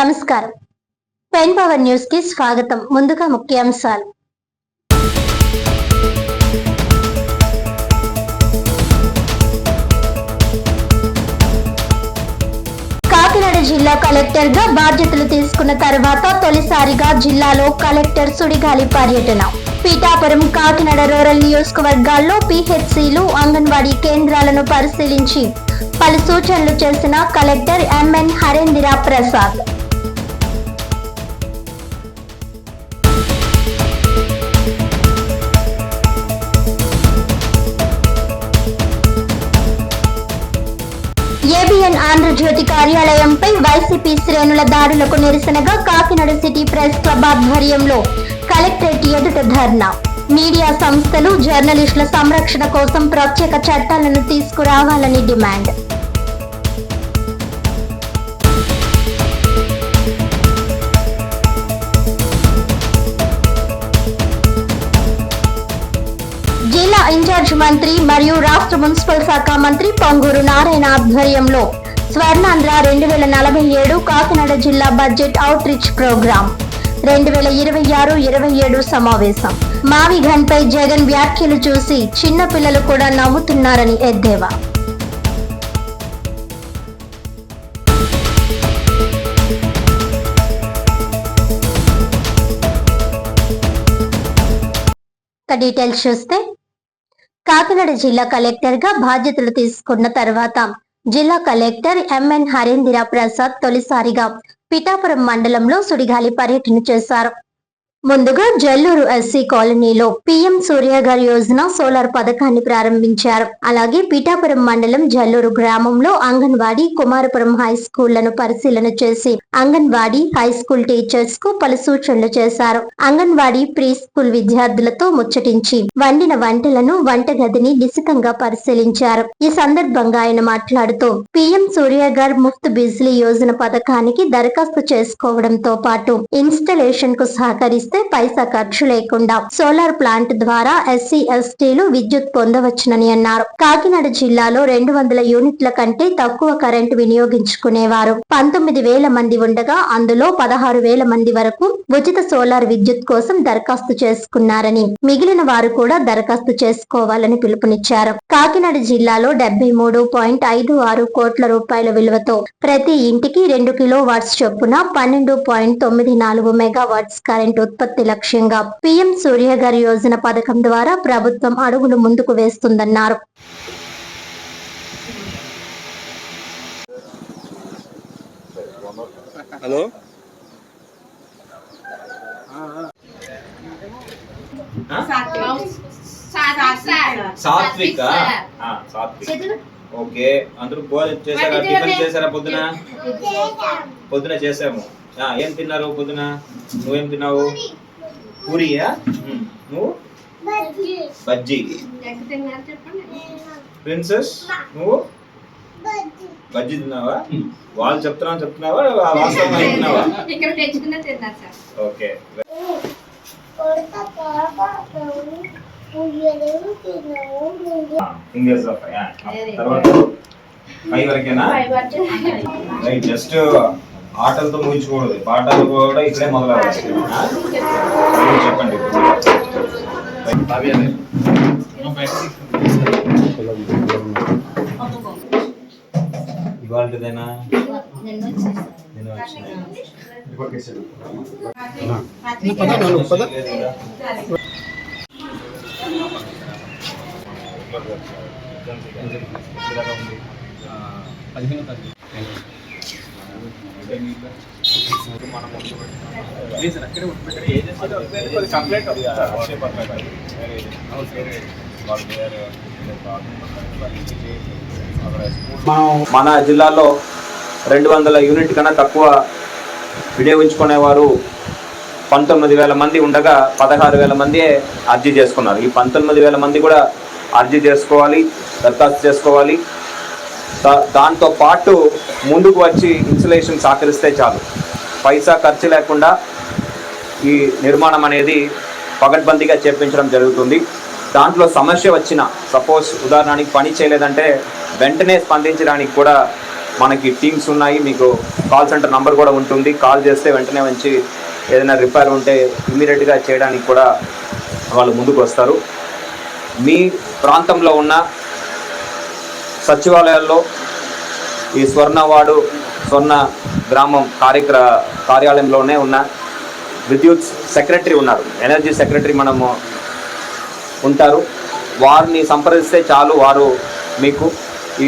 నమస్కారం. Pen power news కి స్వాగతం. ముందుగా ముఖ్యాంశాలు. కాకినాడ జిల్లా కలెక్టర్ గా బాధ్యతలు తీసుకున్న తర్వాత తొలిసారిగా జిల్లాలో కలెక్టర్ సుడిగాలి పర్యటన. పీఠాపురం, కాకినాడ రూరల్ నియోజకవర్గాల్లో పిహెచ్సిలు, అంగన్వాడీ కేంద్రాలను పరిశీలించి పలు సూచనలు చేసిన collector MN Harendra Prasad. ABN Andhra Jyothy కార్యాలయంపై వైసీపీ శ్రేణుల దాడులకు నిరసనగా కాకినాడ సిటీ ప్రెస్ క్లబ్ ఆధ్వర్యంలో కలెక్టరేట్ ఎదుట ధర్నా. మీడియా సంస్థలు, జర్నలిస్టుల సంరక్షణ కోసం ప్రత్యేక చట్టాలను తీసుకురావాలని డిమాండ్. జిల్లా ఇన్ఛార్జ్ మంత్రి మరియు రాష్ట్ర మున్సిపల్ శాఖ మంత్రి పొంగూరు నారాయణ ఆధ్వర్యంలో స్వర్ణాంధ్ర 2047 కాకినాడ జిల్లా బడ్జెట్ అవుట్ రీచ్ ప్రోగ్రాం 2026-27 సమావేశం. మావిఘన్ పై జగన్ వ్యాఖ్యలు చూసి చిన్న పిల్లలు కూడా నవ్వుతున్నారని ఎద్దేవా. డీటెయిల్స్ చూస్తే, కాకినాడ జిల్లా కలెక్టర్ గా బాధ్యతలు తీసుకున్న తర్వాత జిల్లా కలెక్టర్ ఎంఎన్ హరేంద్ర ప్రసాద్ తొలిసారిగా పిఠాపురం మండలంలో సుడిగాలి పర్యటన చేశారు. ముందుగా జల్లూరు ఎస్సీ కాలనీలో పీఎం సూర్యఘర్ యోజన సోలార్ పథకాన్ని ప్రారంభించారు. అలాగే పిఠాపురం మండలం జల్లూరు గ్రామంలో అంగన్వాడీ, కుమారపురం హై స్కూళ్లను పరిశీలన చేసి అంగన్వాడీ, హై స్కూల్ టీచర్స్ కు పలు సూచనలు చేశారు. అంగన్వాడీ, ప్రీ స్కూల్ విద్యార్థులతో ముచ్చటించి వండిన వంటలను, వంటగదిని నిశితంగా పరిశీలించారు. ఈ సందర్భంగా ఆయన మాట్లాడుతూ పీఎం సూర్యఘర్ ముఫ్త్ బిజ్లీ యోజన పథకానికి దరఖాస్తు చేసుకోవడంతో పాటు ఇన్స్టలేషన్ కు సహకరిస్తే పైసా ఖర్చు లేకుండా సోలార్ ప్లాంట్ ద్వారా ఎస్సీ, ఎస్టీలు విద్యుత్ పొందవచ్చునని అన్నారు. కాకినాడ జిల్లాలో 200 యూనిట్ల కంటే తక్కువ కరెంటు వినియోగించుకునేవారు 19,000 మంది ఉండగా అందులో 16,000 మంది వరకు ఉచిత సోలార్ విద్యుత్ కోసం దరఖాస్తు చేసుకున్నారని, మిగిలిన వారు కూడా దరఖాస్తు చేసుకోవాలని పిలుపునిచ్చారు. కాకినాడ జిల్లాలో 73.56 కోట్ల రూపాయల విలువతో ప్రతి ఇంటికి 2 కిలోవాట్స్ చొప్పున 12.94 మెగావాట్స్ కరెంటు ఉత్పత్తి లక్ష్యంగా పీఎం సూర్యఘర్ యోజన పథకం ద్వారా ప్రభుత్వం అడుగులు ముందుకు వేస్తుందన్నారు. హలో సాత్విక ఓకే. అందరూ భోజనం చేశారా? టిఫిన్ చేశారా? పొద్దున చేసాము. ఏం తిన్నారు పొద్దున? నువ్వేం తిన్నావు? పూరియా? నువ్వు బజ్జీ. ప్రిన్సెస్ నువ్వు బజ్జీ తిన్నావా? వాళ్ళు చెప్తున్నావా వాస్తవంగా తిన్నావా? ఓకే. తర్వాత 5 వరకేనా? జస్ట్ ఆటలతో ముగించకూడదు, పాఠాలు కూడా ఇక్కడే మొదలవ్వాలి. చెప్పండి. ఇవాళదేనా? మన జిల్లాలో 200 యూనిట్ కన్నా తక్కువ వినియోగించుకునేవారు 19,000 మంది ఉండగా 16,000 మంది అర్జీ చేసుకున్నారు. ఈ 19,000 మంది కూడా అర్జీ చేసుకోవాలి, దరఖాస్తు చేసుకోవాలి. దాంతో పాటు ముందుకు వచ్చి ఇన్సులేషన్ సహకరిస్తే చాలు. పైసా ఖర్చు లేకుండా ఈ నిర్మాణం అనేది పగడ్బందీగా చేపించడం జరుగుతుంది. దాంట్లో సమస్య వచ్చిన, సపోజ్ ఉదాహరణకి పని చేయలేదంటే వెంటనే స్పందించడానికి కూడా మనకి టీమ్స్ ఉన్నాయి, మీకు కాల్ సెంటర్ నంబర్ కూడా ఉంటుంది. కాల్ చేస్తే వెంటనే వచ్చి ఏదైనా రిపేర్ ఉంటే ఇమీడియట్గా చేయడానికి కూడా వాళ్ళు ముందుకు వస్తారు. మీ ప్రాంతంలో ఉన్న సచివాలయాల్లో ఈ స్వర్ణ గ్రామం కార్యాలయంలోనే ఉన్న విద్యుత్ సెక్రటరీ ఉన్నారు, ఎనర్జీ సెక్రటరీ మనము ఉంటారు. వారిని సంప్రదిస్తే చాలు, వారు మీకు ఈ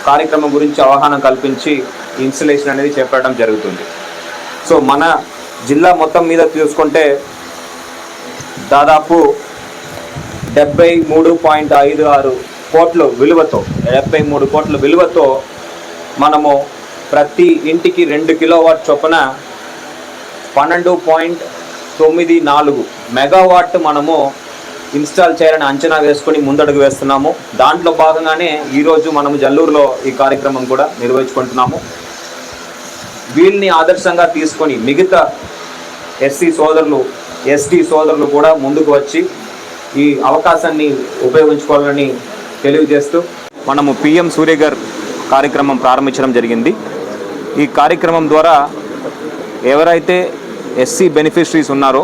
కార్యక్రమం గురించి అవగాహన కల్పించి ఇన్స్టలేషన్ అనేది చేపట్టడం జరుగుతుంది. సో మన జిల్లా మొత్తం మీద చూసుకుంటే దాదాపు 73.56 కోట్ల విలువతో 73 కోట్ల విలువతో మనము ప్రతి ఇంటికి 2 కిలోవాట్ చొప్పున 12.94 మెగావాట్ మనము ఇన్స్టాల్ చేయాలని అంచనా వేసుకొని ముందడుగు వేస్తున్నాము. దాంట్లో భాగంగానే ఈరోజు మనము జల్లూరులో ఈ కార్యక్రమం కూడా నిర్వహించుకుంటున్నాము. వీళ్ళని ఆదర్శంగా తీసుకొని మిగతా ఎస్సీ సోదరులు, ఎస్టీ సోదరులు కూడా ముందుకు వచ్చి ఈ అవకాశాన్ని ఉపయోగించుకోవాలని తెలియజేస్తూ మనము పిఎం సూర్యఘర్ కార్యక్రమం ప్రారంభించడం జరిగింది. ఈ కార్యక్రమం ద్వారా ఎవరైతే ఎస్సీ బెనిఫిషరీస్ ఉన్నారో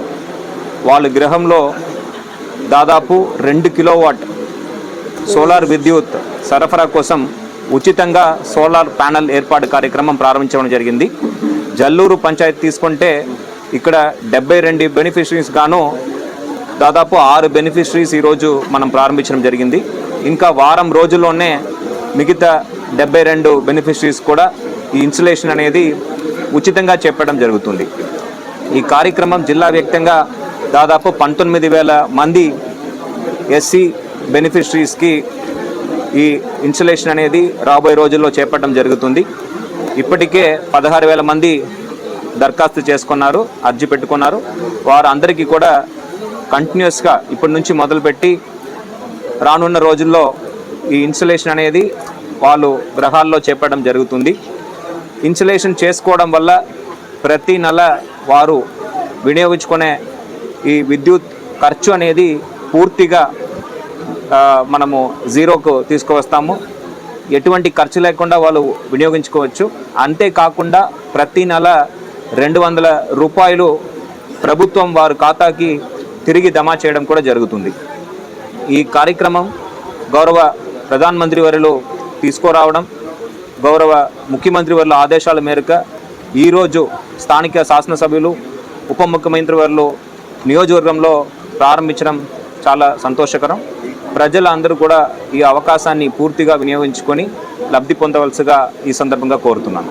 వాళ్ళ గృహంలో దాదాపు 2 కిలోవాట్ సోలార్ విద్యుత్ సరఫరా కోసం ఉచితంగా సోలార్ ప్యానెల్ ఏర్పాటు కార్యక్రమం ప్రారంభించడం జరిగింది. జల్లూరు పంచాయతీ తీసుకుంటే ఇక్కడ 72 బెనిఫిషరీస్ గాను దాదాపు 6 బెనిఫిషరీస్ ఈరోజు మనం ప్రారంభించడం జరిగింది. ఇంకా వారం రోజుల్లోనే మిగతా 72 బెనిఫిషరీస్ కూడా ఈ ఇన్స్టలేషన్ అనేది ఉచితంగా చెప్పడం జరుగుతుంది. ఈ కార్యక్రమం జిల్లా వ్యాప్తంగా దాదాపు 19,000 మంది ఎస్సీ బెనిఫిషరీస్కి ఈ ఇన్స్టలేషన్ అనేది రాబోయే రోజుల్లో చేపట్టడం జరుగుతుంది. ఇప్పటికే 16,000 మంది దరఖాస్తు చేసుకున్నారు, అర్జీ పెట్టుకున్నారు. వారందరికీ కూడా కంటిన్యూస్గా ఇప్పటి నుంచి మొదలుపెట్టి రానున్న రోజుల్లో ఈ ఇన్స్టలేషన్ అనేది వాళ్ళు గృహాల్లో చేపట్టడం జరుగుతుంది. ఇన్స్టలేషన్ చేసుకోవడం వల్ల ప్రతి నెల వారు వినియోగించుకునే ఈ విద్యుత్ ఖర్చు అనేది పూర్తిగా మనము జీరోకు తీసుకువస్తాము. ఎటువంటి ఖర్చు లేకుండా వాళ్ళు వినియోగించుకోవచ్చు. అంతేకాకుండా ప్రతి నెల 200 రూపాయలు ప్రభుత్వం వారి ఖాతాకి తిరిగి జమ చేయడం కూడా జరుగుతుంది. ఈ కార్యక్రమం గౌరవ ప్రధానమంత్రి వర్యులు తీసుకురావడం, గౌరవ ముఖ్యమంత్రి వర్యుల ఆదేశాల మేరకు ఈరోజు స్థానిక శాసనసభ్యులు, ఉప ముఖ్యమంత్రి వర్యులు నియోజకవర్గంలో ప్రారంభించడం చాలా సంతోషకరం. ప్రజలందరూ కూడా ఈ అవకాశాన్ని పూర్తిగా వినియోగించుకొని లబ్ధి పొందవలసిగా ఈ సందర్భంగా కోరుతున్నాను.